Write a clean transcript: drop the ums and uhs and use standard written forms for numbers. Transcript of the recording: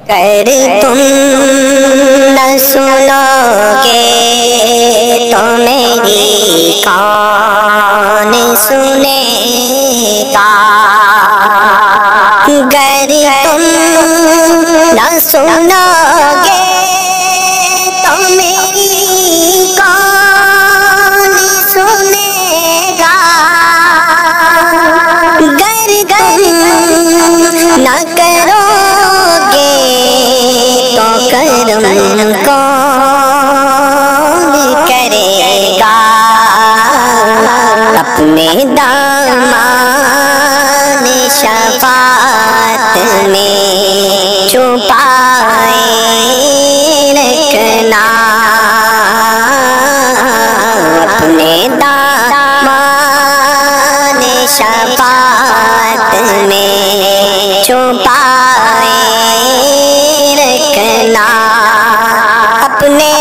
گر تم نہ سنو گے تو میری کون سنے گا؟ گر تم نہ سنو گے تو میری کون سنے گا؟ گر تم نہ کرو گے تو کرم کون کرے گا؟ اپنے دامان شفاعت میں چھپائے رکھنا، اپنے دامان شفاعت میں چھپائے رکھنا، اپنے